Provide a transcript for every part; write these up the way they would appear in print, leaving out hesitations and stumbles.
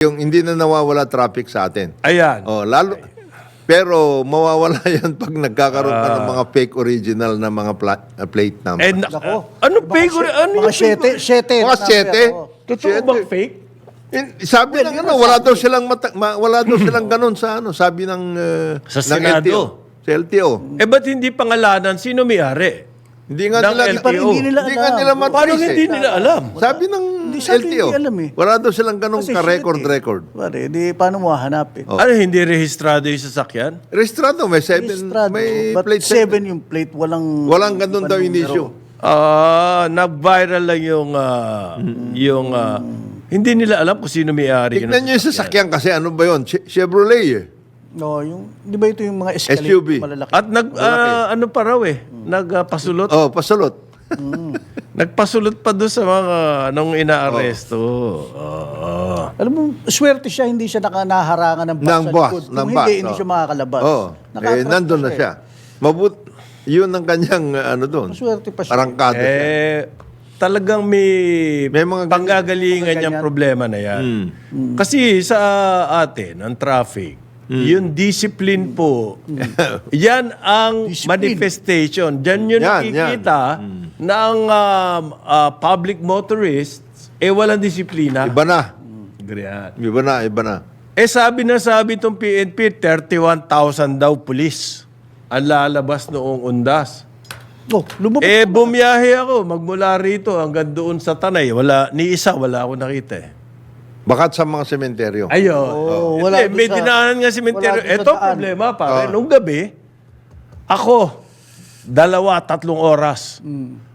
Yung hindi na nawawala traffic sa atin. Ayan. Oh, lalo pero mawawala 'yan pag nagkakaroon ka ng mga fake original na mga plate number. And, ano fake? Ano Mga siyete. Mga siyete. Totoo bang fake? Sabi ng wala daw silang wala daw silang ganun sa sabi ng Sa ng Senado. LTO, sa LTO. Ba't hindi pangalanan? Sino may-ari? Hindi nga Ng nila LTO. hindi nga nila Paano matrace. hindi nila alam? Sabi ng sabi, LTO. hindi alam eh. Wala daw silang ganung Kasi record. Pare, di paano mo hahanapin? Ano, hindi rehistrado yung sasakyan? Registrado may 7 Registrado. may But plate 7 yung plate, walang ganun daw yung issue. Nag-viral lang hindi nila alam kung sino may-ari. Tignan niyo yung sasakyan kasi ano ba yun? Chevrolet eh. No, di ba ito yung mga escalator SUV. malalaki? At ano pa raw nagpasulot. Oh, pasulot. Nagpasulot pa doon sa mga nung inaaresto. Alam mo, swerte siya, hindi siya naharangan ng bus Ng sa bus, likod. ng Kung bus, hindi siya makakalabas. Nandun na siya. Yun ang kanyang doon. Swerte pa siya. Arangkada siya. Talagang may mga panggagalingan niyang problema na yan. Kasi sa atin, ang traffic, yung discipline po, yan ang manifestation. Diyan yun nakikita na ang public motorists, walang disiplina. Iba na. Ganyan. Iba na. Sabi itong PNP, 31,000 daw pulis ang lalabas noong undas. Oh, lumabas. Bumiyahe ako magmula rito hanggang doon sa Tanay. Wala ako nakita Bakat sa mga sementeryo. Wala May dinaanan nga sementeryo. wala doon sa Ito daan. problema, pare. Nung gabi, ako, 2-3 oras.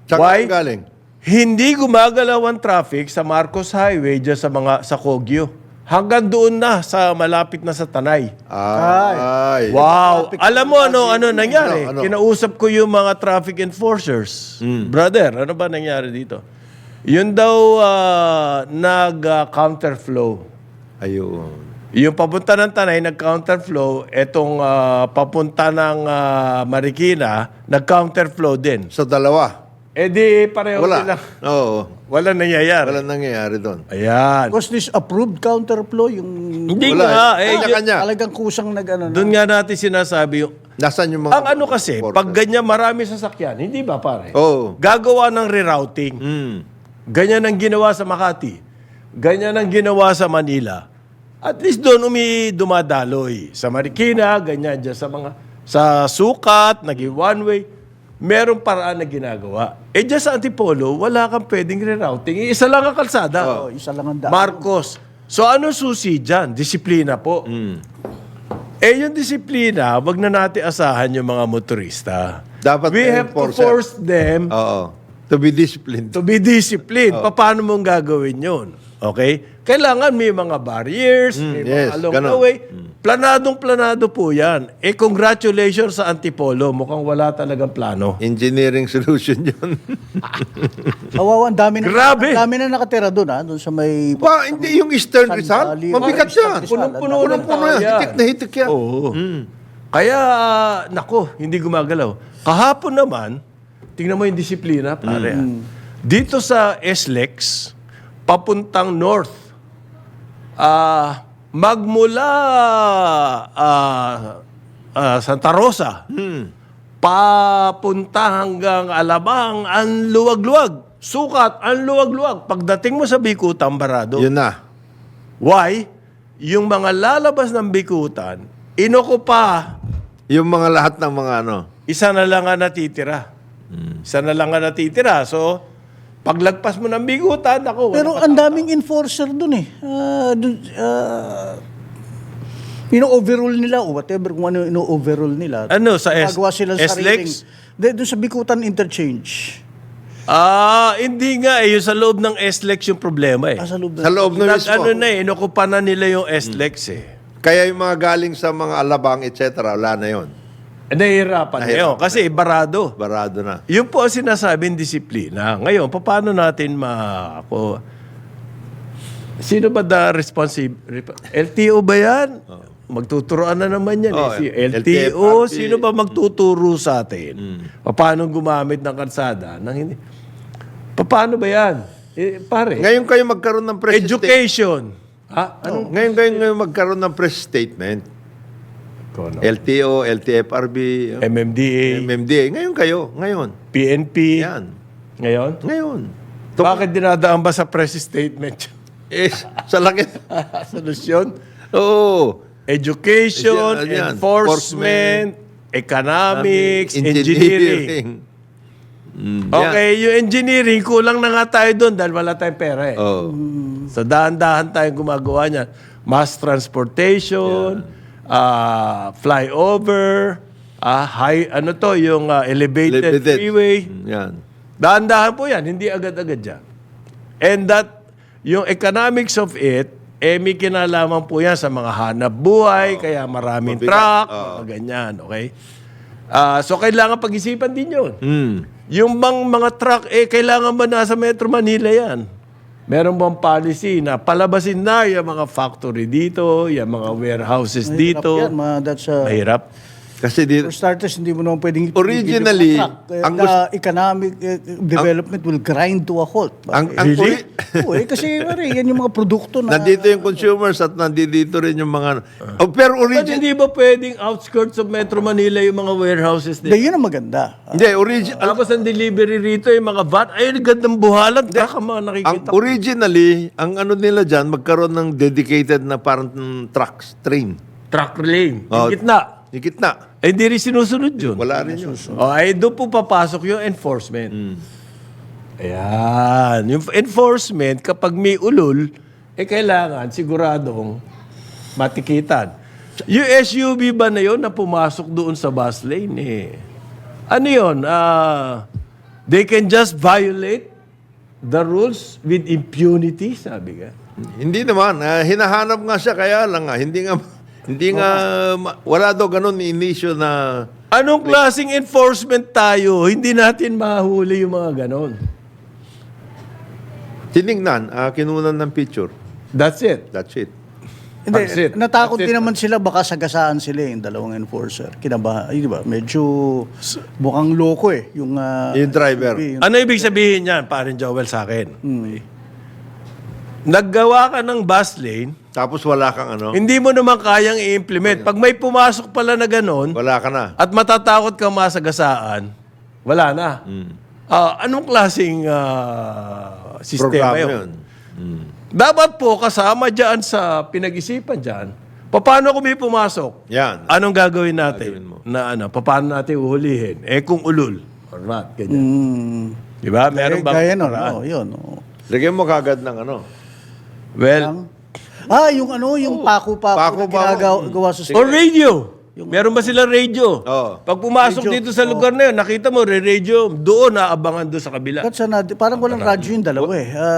Saan Why? ka galing? Hindi gumagalaw ang traffic sa Marcos Highway dyan sa Kogyo. Hanggang doon na sa malapit na sa Tanay. Ay. Wow! Alam mo ano nangyari? Ano? Kinausap ko yung mga traffic enforcers. Brother, ano ba nangyari dito? Yun daw nag-counterflow. Ayun. Yung papunta ng Tanay, nag-counterflow. Etong papunta ng Marikina, nag-counterflow din. So dalawa. Di pareho Wala. silang. Oo. Wala nangyayari. Wala nangyayari doon. Ayan. Was this approved counterflow? Yung Hindi Wala. nga. Kanya-kanya. talagang kusang Doon nga natin sinasabi yung Nasaan yung mga... ang ano kasi, pag ganyan marami sasakyan, hindi ba pare? Oo. Gagawa ng rerouting. Ganyan ang ginawa sa Makati. Ganyan ang ginawa sa Manila. At least doon dumadaloy. Sa Marikina, ganyan dyan sa Sukat, naging one way. Merong paraan na ginagawa. Dyan sa Antipolo, wala kang pwedeng rerouting. Isa lang ang kalsada. isa lang ang daan. Marcos. So ano susi dyan? Disiplina po. Yung disiplina, wag na natin asahan yung mga motorista. Dapat We have to enforcer. force them Oo. To be disciplined. to be disciplined. Paano mong gagawin yun? Okay? Kailangan may mga barriers, may mga along the way. Planadong-planado po yan. Congratulations sa Antipolo. Mukhang wala talagang plano. Engineering solution yun. Kawawa, ang dami Grabe. Ang dami na nakatira doon, doon sa may... Hindi yung Eastern Rizal. Sandali. Mabigat yan. Punong-puno ng Punong-puno tao yan. yan. Hitik na hitik yan. Oo. Kaya, nako, hindi gumagalaw. Kahapon naman, tingnan mo yung disiplina, pare. Dito sa SLEX, papuntang north, magmula Santa Rosa, papunta hanggang Alabang, ang luwag-luwag. Sukat, ang luwag-luwag. Pagdating mo sa Bikutan, barado. Yun na. Why? Yung mga lalabas ng Bikutan, inokupa, Yung mga lahat ng mga isa na lang ang natitira. Isa na lang ang natitira. So, paglagpas mo ng Bikutan, ako. Pero ang daming enforcer doon eh. Ino-overrule nila o whatever kung ano ino-overrule nila. Ano, sa Gagawa sila ng sariling... SLEX? Doon sa Bikutan Interchange. Hindi nga eh. Yung sa loob ng SLEX yung problema eh. Sa loob Sa loob na mismo. Ano na eh, inukupa na nila yung SLEX eh. Kaya yung mga galing sa mga Alabang, etc., wala na yun. Nahihirapan ngayon kasi barado. Barado na. Yun po ang sinasabing disiplina. Ngayon, paano natin sino ba responsive? LTO ba yan? Magtuturoan na naman yan. Si LTO, LTFRB. sino ba magtuturo sa atin? Paano gumamit ng kalsada? Paano ba yan? Pare, Ngayon kayo magkaroon ng presentation. education. Ha? Anong? Ngayon magkaroon ng press statement. LTO, LTFRB, MMDA, MMDA. Ngayon. PNP. Yan. Ngayon? Tuk- Bakit dinadaan ba sa press statement? sa laki. Solusyon? Oo. Education, Yan. enforcement, economics, engineering. Okay, yung engineering, kulang na nga tayo doon dahil wala tayong pera eh. Oh. So dahan-dahan tayong gumagawa niyan. Mass transportation, flyover, yung elevated freeway. Yan. Dahan-dahan po yan, hindi agad-agad yan. And yung economics of it, may kinalaman po yan sa mga hanap buhay, kaya maraming Mabigat. truck, mga ganyan, okay? So kailangan pag-isipan din yun. Yung mga truck, kailangan ba nasa Metro Manila yan? Meron bang policy na palabasin na yung mga factory dito, yung mga warehouses dito? Yan, that's Mahirap. Kasi for starters, hindi mo naman pwedeng Originally, ang economic development will grind to a halt. Really? Oo, kasi yan yung mga produkto na... nandito yung consumers at nandito rin yung mga... pero But hindi ba pwedeng outskirts of Metro Manila yung mga warehouses Hindi, dito? yun ang maganda. Tapos ang delivery rito, yung mga van, ay, gandang buhalan. Baka mga nakikita. Originally, ang ano nila dyan, magkaroon ng dedicated na parang trucks, train. Truck lane. Oh. Yung gitna. Yung gitna. Eh, di rin sinusunod yun. Wala rin yun. Ay, doon po papasok yung enforcement. Ayan. Yung enforcement, kapag may ulol, kailangan siguradong matikitan. Yung SUV ba na yun na pumasok doon sa bus lane, ano yun? They can just violate the rules with impunity, sabi ka. Hindi naman. Hinahanap nga siya, kaya lang wala daw ganun inisyo na... Anong klaseng enforcement tayo? Hindi natin mahuli yung mga ganon. Tinignan, kinunan ng picture. That's it. That's it. Hindi, That's it. natakot That's din it. naman sila, baka sagasaan sila yung dalawang enforcer. Kinabahan, di ba? Medyo mukhang loko yung... Yung driver. Ano ibig sabihin niyan, parin Joel, sa akin? Naggawa ka ng bus lane, Tapos wala kang ano, hindi mo naman kayang i-implement. Pag may pumasok pala na ganon, wala ka na. at matatakot kang masagasaan, wala na. Anong klaseng sistema Programa yun? yun. Dapat po kasama dyan sa pinag-isipan dyan, paano kung may pumasok? Yan. Anong gagawin natin? Gagawin mo. Paano natin uhulihin? Kung ulul or not, ganyan. Di ba? Meron bang Gaya nun, paraan? yun. Lagyan mo kagad ng ano. Well, Yung paku-paku na ginagawa sa or radio. Meron ba silang radio? Oo. Pag pumasok Radio. dito sa lugar na yun, nakita mo, radio, doon naabangan doon sa kabila. Parang walang radyo yung dalawa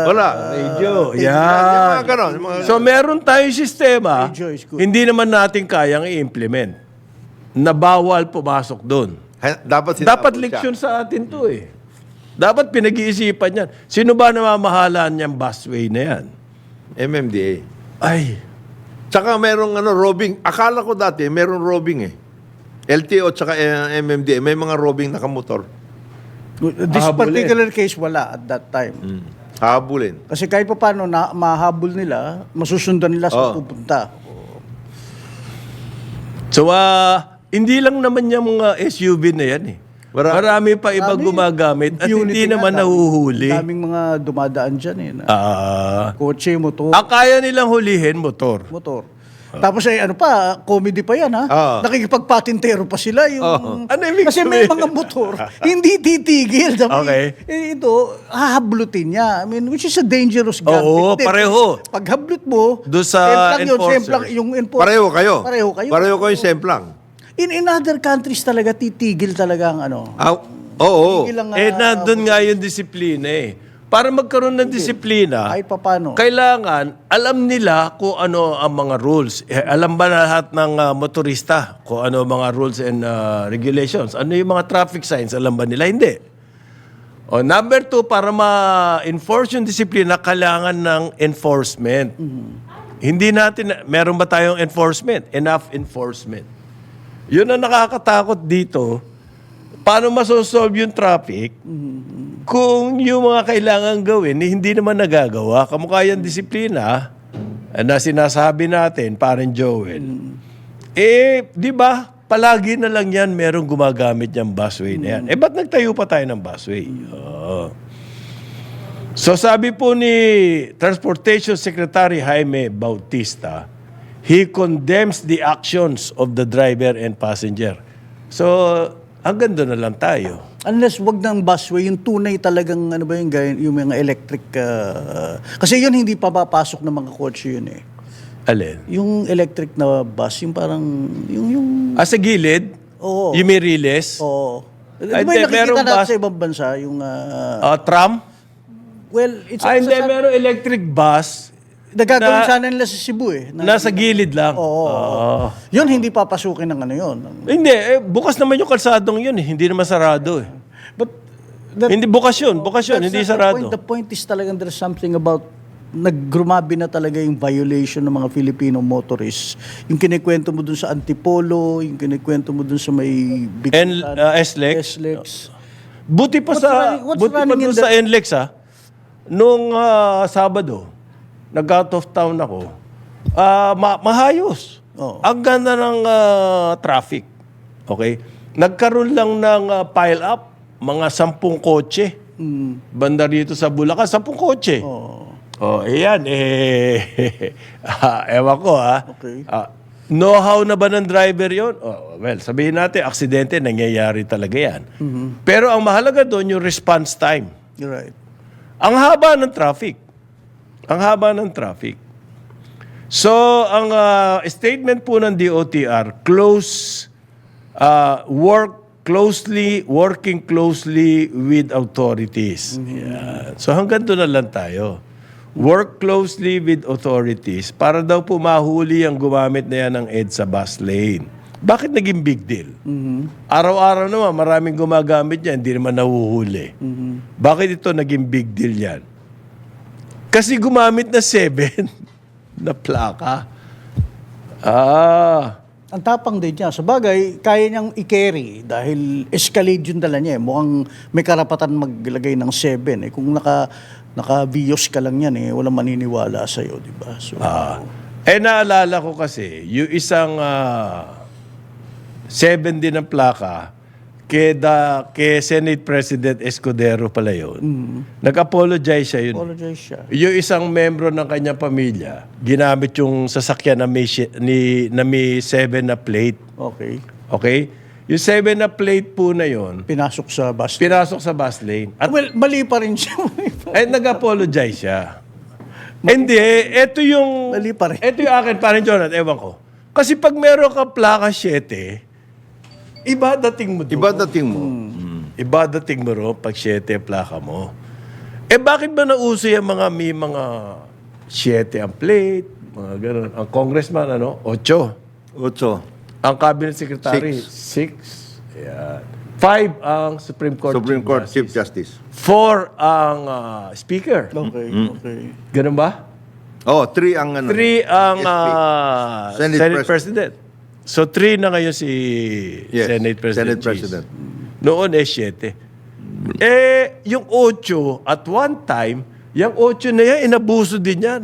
Wala. Radio. Yung Yan. mga ganon. Yung mga, So, meron tayong sistema, Radio is good. hindi naman natin kayang i-implement na bawal pumasok doon. dapat Dapat sinabot leksyon sa atin to eh. Dapat pinag-iisipan yan. Sino ba namamahala niyang busway na yan? MMDA. Ay, Tsaka merong robbing. Akala ko dati merong robbing eh. LTO tsaka MMDA. May mga robbing nakamotor. This particular case, wala at that time. Habulin. Kasi kahit pa paano, mahabol nila, masusundan nila sa pupunta. so hindi lang naman yung mga SUV na yan eh. Marami pa iba gumagamit at hindi naman nahuhuli. Daming mga dumadaan dyan kotse, motor. Ang kaya nilang hulihin, motor. Tapos comedy pa yan Nakikipagpatintero pa sila yung... Ano ibig Kasi may sabihin? mga motor, hindi titigil. Okay. Ito, hahablutin niya. I mean, which is a dangerous gun. Oo, pareho. Pag hablut mo, Doon sa semplang enforcer. yung enforcer. Pareho kayo. Pareho kayo. Semplang. In other countries talaga, titigil talaga ang Oo. Titigil ang, Nandun nga yung disiplina eh. Para magkaroon ng disiplina, kahit pa paano. kailangan alam nila kung ano ang mga rules. Alam ba na lahat ng motorista kung ano ang mga rules and regulations? Ano yung mga traffic signs? Alam ba nila? Hindi. Number 2, para ma-enforce yung disiplina, kailangan ng enforcement. Hindi natin, meron ba tayong enforcement? Enough enforcement. Yun ang nakakatakot dito. Paano masosolve yung traffic kung yung mga kailangan gawin hindi naman nagagawa? Kamukha yung disiplina, na sinasabi natin, parang Joel, di ba, palagi na lang yan merong gumagamit yung busway na yan. Ba't nagtayo pa tayo ng busway? Oo. So sabi po ni Transportation Secretary Jaime Bautista, he condemns the actions of the driver and passenger. So, hanggang doon na lang tayo. Unless wag ng busway, yung tunay talagang, ano ba yung mga electric, kasi yun hindi pa papasok ng mga kotse yun eh. Alin? Yung electric na bus, yung parang, yung, Sa gilid? oo. Yung may riles? Oo. Di Ay, ba hindi, yung nakikita merong natin bus- sa ibang bansa, yung, Tram? well, it's, Hindi, merong electric bus nagagawin na- sana nila sa Cebu eh. nasa gilid lang. Oo. Yun, hindi papasukin ng ano yun. Hindi, bukas naman yung kalsadong yun eh. Hindi naman sarado eh. But, Hindi, bukas yun, hindi that's not sarado. The point is talagang there's something about nagrumabi na talaga yung violation ng mga Filipino motorists. Yung kinikwento mo dun sa Antipolo, yung kinikwento mo dun sa may SLEX? SLEX. Buti pa What's running in sa NLEX nung Sabado, nag-out of town ako, mahayos. Oo. Ang ganda ng traffic. Okay? Nagkaroon lang ng pile up, mga 10 kotse. Banda rito sa Bulacan, 10 kotse. Ayan, ewan ko Okay. Know-how na ba ng driver yon? Well, sabihin natin, aksidente, nangyayari talaga yan. Pero ang mahalaga doon, yung response time. You're right. Ang haba ng traffic. Ang haba ng traffic. So, ang statement po ng DOTR, working closely with authorities. Yan. So, hanggang doon na lang tayo. Work closely with authorities para daw po mahuli ang gumamit na yan ng EDSA bus lane. Bakit naging big deal? Araw-araw naman, maraming gumagamit yan, hindi naman nahuhuli. Bakit ito naging big deal yan? Kasi gumamit na 7 na plaka. Ang tapang din niya. Sa bagay, kaya niyang i-carry dahil Escalade yung dala niya. Mukhang may karapatan maglagay ng 7. Kung naka-Vios ka lang yan, walang maniniwala sa'yo, di ba? So, Naalala ko kasi, yung isang 7 din ng plaka, kay Senate President Escudero pala yun. Nag-apologize siya yun. apologize siya. Yung isang membro ng kanyang pamilya, ginamit yung sasakyan na may 7 na plate. Okay. Okay? Yung 7 na plate po na yun, Pinasok sa bus. pinasok sa bus lane. At Well, mali pa rin siya. nag-apologize siya. Hindi, ito yung... Mali pa rin. Ito yung akin, parang Jonathan, ewan ko. Kasi pag meron ka plaka 7, iba dating mo doon. Iba dating mo. Iba dating mo ro pag 7 plaka mo. Bakit ba nauso yung may mga 7 ang plate, mga gano'n. Ang congressman, 8. 8. Ang cabinet secretary, 6. Ayan. 5 ang Supreme Court, Chief Justice. 4 ang speaker. Okay, okay. Ganun ba? 3 ang 3 ang Senate Senate President. So 3 na ngayon si Yes, Senate President. Senate Cheese. President. Noon 7. Yung 8 at one time, yung 8 na yan, inabuso din yan.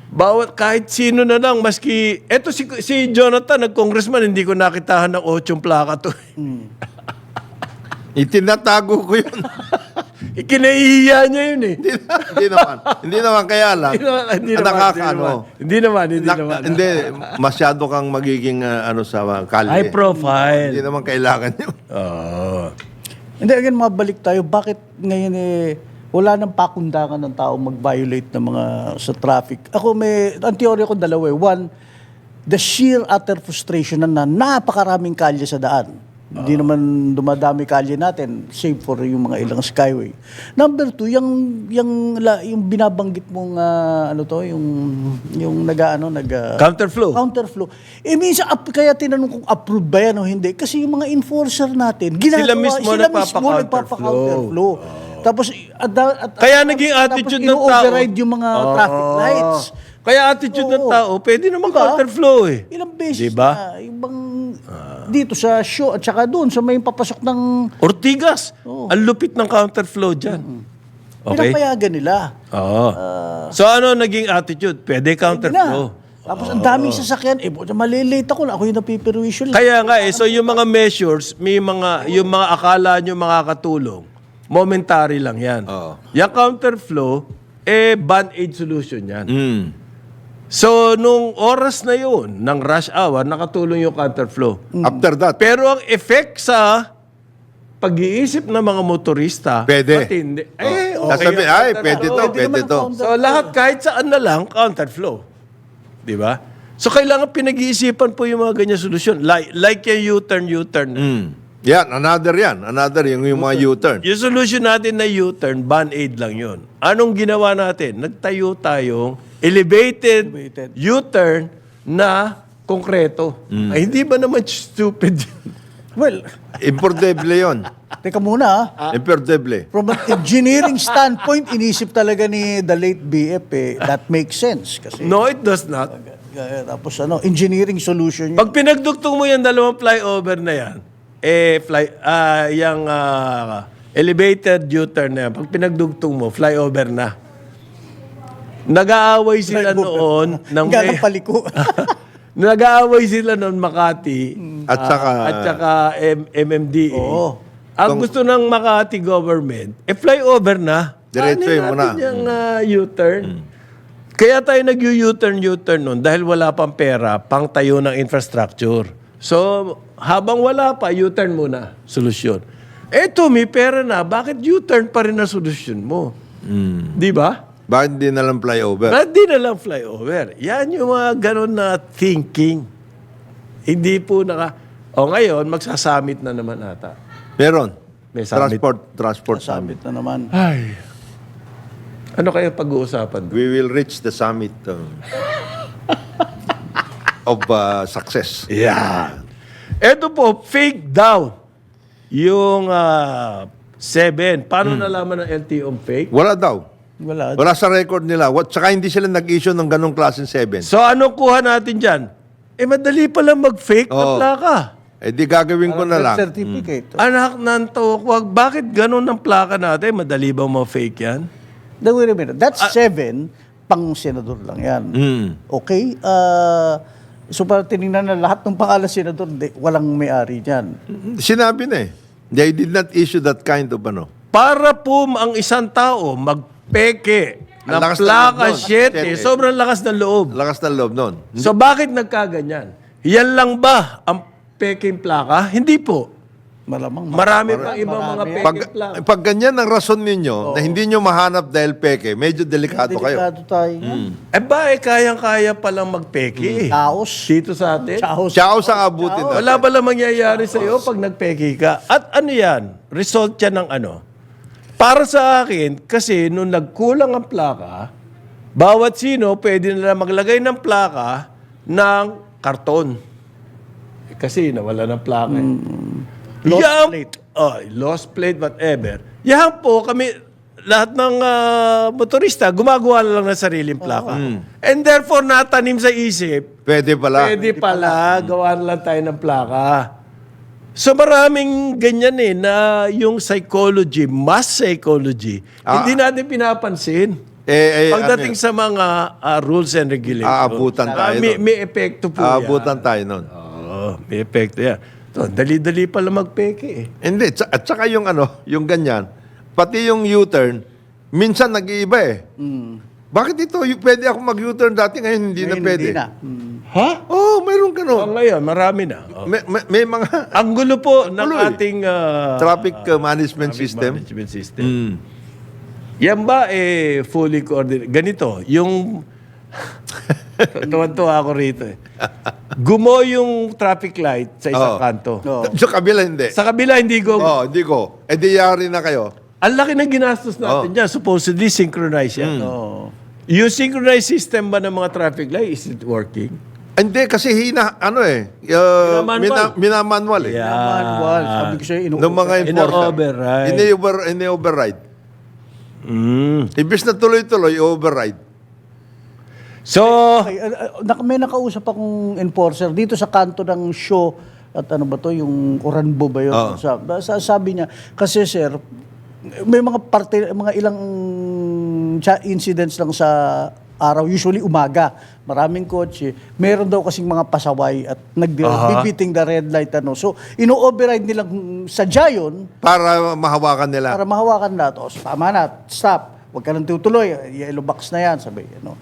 Bawat kahit sino na lang, maski... Eto si Jonathan, nag-congressman, hindi ko nakitahan ng 8 plaka to. Itinatago ko yun. Kinaihiya niya yun eh. Hindi naman. Hindi naman kaya lang. Hindi naman. Hindi, masyado kang magiging sa kalye. High profile. Hindi naman kailangan yun. Oo. Hindi, again, mabalik tayo. Bakit ngayon wala nang pakundangan ng tao mag-violate ng mga sa traffic? Ang teorya ko dalawa. One, the sheer utter frustration na napakaraming kalye sa daan. Hindi naman dumadami kalye natin, save for yung mga ilang skyway. Number 2, yung binabanggit mong yung Counterflow. Counterflow. Minsan kaya tinanong kung approved ba yan o hindi. Kasi yung mga enforcer natin, ginagawa, Sila mismo nagpapa-counterflow. Tapos, Kaya naging attitude ng tao. override yung mga traffic lights. Kaya attitude ng tao, pwede naman counterflow eh. Ilang beses Diba? na, ibang dito sa show at saka doon sa may papasok ng Ortigas. Ang lupit ng counterflow dyan. Okay? Pinapayagan nila. Oo. So ano naging attitude? Pwede counterflow. Tapos ang daming sasakyan, malilate ako na ako yung napipirwisyo lang. Kaya nga so yung mga measures, yung mga akala nyo makakatulong, momentary lang yan. Oo. Yung counterflow, band-aid solution yan. Mm. So, nung oras na yun, ng rush hour, nakatulong yung counterflow. After that, Pero ang effect sa pag-iisip ng mga motorista, Pwede. matindi. Okay. sasabi, yung ay, counterflow. pwede to, pwede to. So, lahat kahit saan na lang, counterflow. Di ba? So, kailangan pinag-iisipan po yung mga ganyan solusyon. Like yung U-turn. Yan, another yung mga U-turn. Yung solution natin na U-turn, band-aid lang yun. Anong ginawa natin? Nagtayo tayong elevated U-turn na konkreto. Ay, hindi ba naman stupid yun? Well, Imperdeble yun. teka muna Imperdeble. From an engineering standpoint, inisip talaga ni the late BF that makes sense. Kasi, No, it does not. tapos engineering solution yun. Pag pinagdugtong mo yung dalawang flyover na yan, yung elevated U-turn na yan, pag pinagdugtong mo, flyover na. Nag-aaway sila noon ng Galang paliko. Nag-aaway sila noon Makati At saka MMDA. Oo. Ang gusto ng Makati government, flyover na. Diretsoy mo na. Ano natin yung U-turn? Kaya tayo nag-U-turn noon dahil wala pang pera, pang tayo ng infrastructure. So, habang wala pa, U-turn muna. Solusyon. Eto, may pera na. Bakit U-turn pa rin na solusyon mo? Di ba? Bakit hindi na lang flyover? Bakit di na lang flyover? Yan yung mga ganun na thinking. Hindi po ngayon, magsasamit na naman ata. Meron. May summit. Transport summit. Sabit na naman. Ay. Ano kaya pag-uusapan doon? We will reach the summit of success. Yeah. Ito po, fake daw. Yung 7. Paano nalaman ng LTO fake? Wala daw. Wala. Wala sa record nila. Tsaka hindi sila nag-issue ng ganong klaseng 7. So, anong kuha natin dyan? Madali pala mag-fake na Oo. plaka. Di gagawin ko na lang. Certificate. Anak ng tawag, bakit ganun ang plaka natin? Madali ba ma-fake yan? Wait a minute. That's 7, pang senador lang yan. Okay? So, para tinignan na lahat ng pangalan senador, walang may-ari niyan. Sinabi na eh. They did not issue that kind of Para po ang isang tao magpeke Ang ng lakas ng plaka loob nun. 7, sobrang lakas ng loob. Lakas ng loob nun. So bakit nagkaganyan? Yan lang ba ang peking plaka? Hindi po. Malamang. Marami pang ibang mga peking plaka. Pag ganyan ang rason ninyo, na hindi nyo mahanap dahil peke, medyo delikado kayo. Delikado tayo. Kayang-kaya palang magpeke. Chaos. Dito sa atin. Chaos. Ciao sa abutin natin. Wala pala mangyayari sa iyo pag nagpeke ka. At ano yan? Result yan ng ano? Para sa akin, kasi nung nagkulang ang plaka, bawat sino pwede nila maglagay ng plaka ng karton. Kasi nawala ng plaka. Lost plate. Lost plate, whatever. Yan po kami, lahat ng motorista, gumagawa lang ng sariling plaka. And therefore, natanim sa isip, Pwede pala. pwede pala, gawa lang tayo ng plaka. So maraming ganyan na yung psychology, mass psychology, hindi natin pinapansin. Pagdating sa mga rules and regulations. Aabutan tayo nun. May epekto po yan. Aabutan tayo nun. Oo, may epekto yan. So, dali-dali pala magpeke eh. Hindi. At saka yung yung ganyan, pati yung U-turn, minsan nag-iiba eh. Bakit ito? Pwede ako mag-U-turn dati, ngayon hindi na pwede. Hindi na. Ha? Oh, mayroon ka no. Ngayon, marami na. May mga Ang gulo po ng Gulo eh. ating traffic management system. management system. Yan ba fully coordinated? Ganito, yung tuwan-tuwa ako rito eh. Gumo yung traffic light sa isang kanto. Sa kabila hindi. Sa kabila, hindi go. Hindi ko. Di yari na kayo. Ang laki ng ginastos natin dyan. Supposedly, synchronized yan. Oo. Yung synchronized system ba ng mga traffic light, is it working? Hindi, kasi minamanual eh. Yeah. Manual. Sabi ko sa'yo, Ng mga enforcer. Ino-override. Ini-override. Ibis na tuloy-tuloy, override. So, May nakausap akong enforcer dito sa kanto ng show at ano ba to, yung Oranbo ba yun? Sabi niya, kasi sir, may mga parte, mga ilang incidents lang sa araw, usually umaga. Maraming kotse. Meron daw kasing mga pasaway at nagbibiting the red light. So, ino-override nilang sadya yun Para mahawakan nila. para mahawakan na. O, tama na, stop. Huwag ka nang tutuloy. Yellow box na yan, sabi. Later,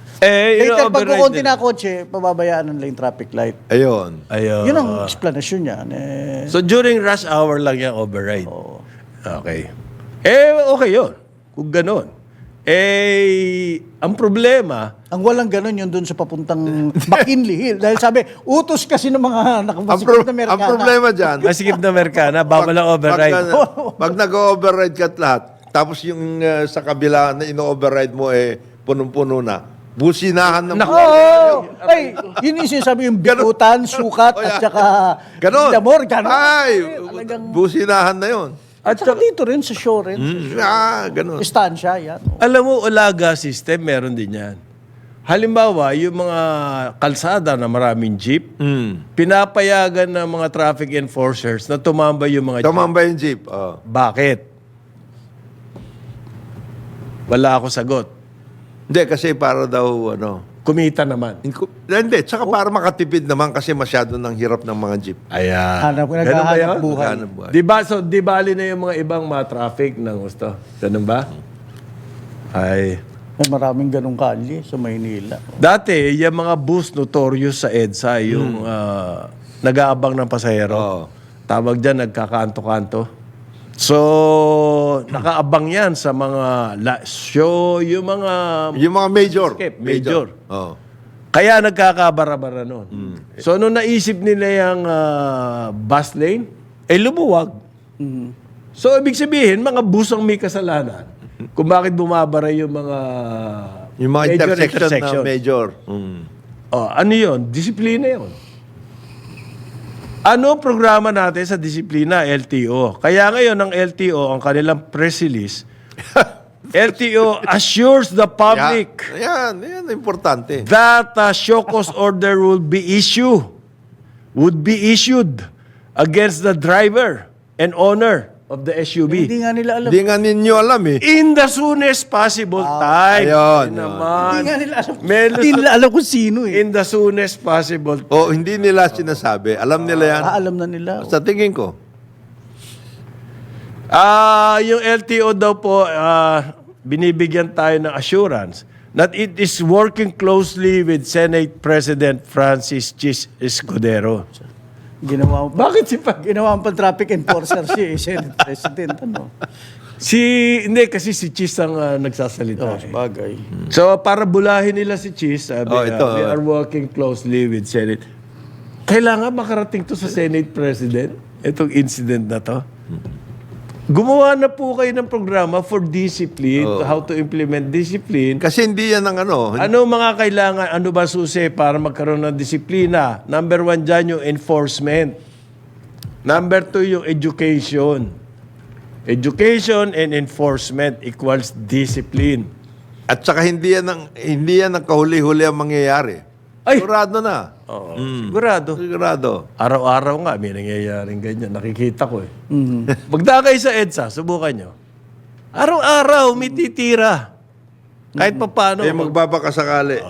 pag ino-override kukunti nila. na kotse, pababayaan ng lane traffic light. Ayun. Ayun. Yun ang explanation niyan. So during rush hour lang yung override. Okay. Okay yun. Kung ganon. Ang problema, Ang walang ganun yun dun sa papuntang McKinley Hill. Dahil sabi, utos kasi ng mga Ang, nakamasikip na ang Amerikana. problema dyan, masikip na Amerikana, bawal ang override. Pag nag-override ka at lahat, tapos yung sa kabila na ino-override mo punong-puno na, businahan ng Oo! Ay, yun yung sinasabi yung bikutan, sukat, at saka Ganon. damor, ganon. Ay, Talagang- businahan na yun. At saka dito rin, sa shore rin. Ganon. Estansya, yan. Alam mo, Olaga system, meron din yan. Halimbawa, yung mga kalsada na maraming jeep, pinapayagan ng mga traffic enforcers na tumambay yung mga jeep. Tumamba yung jeep. Oh. Bakit? Wala ako sagot. Hindi, kasi para daw, Kumita naman. Hindi, tsaka para makatipid naman kasi masyado ng hirap ng mga jeep. Ayan. Hanap, Ganun ba naghahanap yun? buhay. Hanap buhay. Di bali na yung mga ibang mga traffic ng gusto. Ganun ba? Ay. May maraming ganong kalye sa Maynila. Dati, yung mga bus notorious sa EDSA, yung nag-aabang ng pasahero. Oo. Tawag dyan, nagkakanto-kanto. So, nakaabang yan sa mga show, yung mga... Yung mga major. Major. Oh. Kaya nagkakabara-bara nun. So, nung naisip nila yung bus lane, lumuwag. So, ibig sabihin, mga bus ang may kasalanan. Kung bakit bumabara yung mga... Yung mga major intersection na major. ano yun? Disiplina yun. Ano ang programa natin sa disiplina? LTO. Kaya ngayon, ang LTO, ang kanilang press release, LTO assures the public Yan, importante. that a show cause order would be issued against the driver and owner of the SUV Hindi nga nila alam. Hindi nga ninyo alam in the soonest possible time. ayun, Yun yun. naman. Hindi nga nila alam. May Hindi nila alam kung sino eh. In the soonest possible. O, hindi nila sinasabi. Alam nila yan. Alam na nila. Sa tingin ko. Yung LTO daw po, binibigyan tayo ng assurance that it is working closely with Senate President Francis Chis Escudero. Ginawa mo pa. Bakit si Pag? Ginawa mo pa traffic enforcer si Senate President. Ano? Hindi, kasi si Chis ang nagsasalita. Bagay. So, para bulahin nila si Chis, ito. we are working closely with Senate. Kailangan makarating to sa Senate President, itong incident na to. Gumawa na po kayo ng programa for discipline, how to implement discipline. Kasi hindi yan ang Ano mga kailangan, ano ba susi para magkaroon ng disiplina? Number 1 dyan yung enforcement. Number 2 yung education. Education and enforcement equals discipline. At saka hindi yan ang kahuli-huli ang mangyayari. Ay! Sigurado na. Oo, sigurado. Sigurado. Araw-araw nga, may nangyayaring ganyan. Nakikita ko eh. Magdakay sa EDSA, subukan nyo. Araw-araw, may titira. Kahit pa paano. Magbabaka sakali.